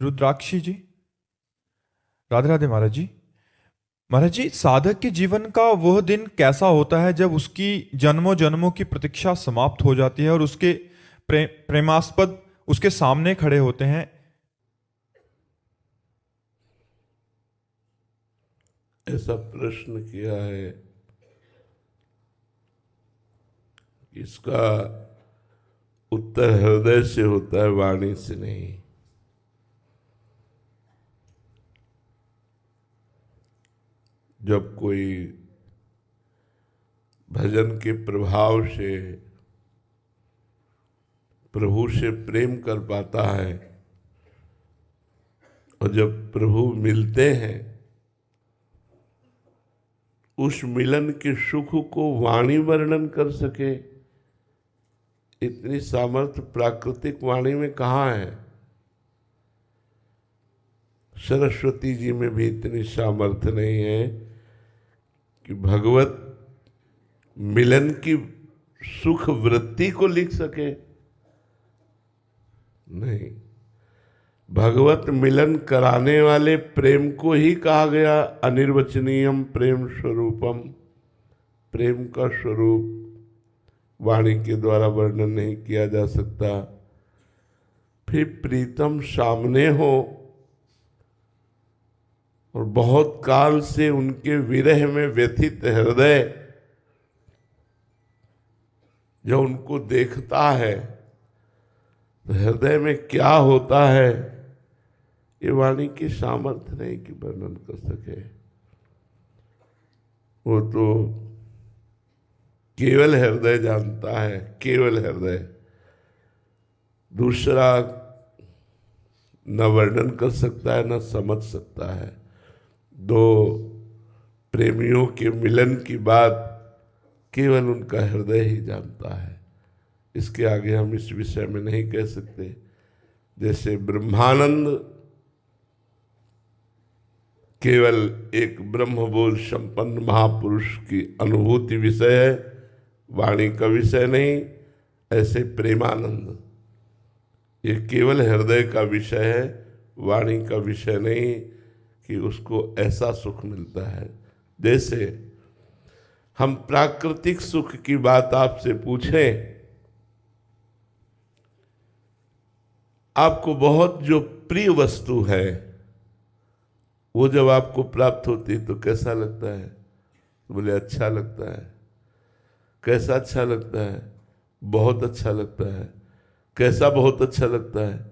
रुद्राक्षी जी, राधे राधे महाराज जी। महाराज जी, साधक के जीवन का वह दिन कैसा होता है जब उसकी जन्मों जन्मों की प्रतीक्षा समाप्त हो जाती है और उसके प्रेमास्पद उसके सामने खड़े होते हैं। ऐसा प्रश्न किया है, इसका उत्तर हृदय से होता है, वाणी से नहीं। जब कोई भजन के प्रभाव से प्रभु से प्रेम कर पाता है और जब प्रभु मिलते हैं, उस मिलन के सुख को वाणी वर्णन कर सके, इतनी सामर्थ्य प्राकृतिक वाणी में कहाँ है। सरस्वती जी में भी इतनी सामर्थ्य नहीं है कि भगवत मिलन की सुख वृत्ति को लिख सके। नहीं, भगवत मिलन कराने वाले प्रेम को ही कहा गया अनिर्वचनीयम प्रेम स्वरूपम। प्रेम का स्वरूप वाणी के द्वारा वर्णन नहीं किया जा सकता। फिर प्रीतम सामने हो और बहुत काल से उनके विरह में व्यथित हृदय जब उनको देखता है तो हृदय में क्या होता है, ये वाणी की सामर्थ्य नहीं कि वर्णन कर सके। वो तो केवल हृदय जानता है, केवल हृदय। दूसरा न वर्णन कर सकता है, न समझ सकता है। दो प्रेमियों के मिलन की बात केवल उनका हृदय ही जानता है। इसके आगे हम इस विषय में नहीं कह सकते। जैसे ब्रह्मानंद केवल एक ब्रह्मबोध संपन्न महापुरुष की अनुभूति विषय है, वाणी का विषय नहीं। ऐसे प्रेमानंद ये केवल हृदय का विषय है, वाणी का विषय नहीं कि उसको ऐसा सुख मिलता है। जैसे हम प्राकृतिक सुख की बात आपसे पूछें, आपको बहुत जो प्रिय वस्तु है वो जब आपको प्राप्त होती है तो कैसा लगता है? बोले अच्छा लगता है। कैसा अच्छा लगता है? बहुत अच्छा लगता है। कैसा बहुत अच्छा लगता है?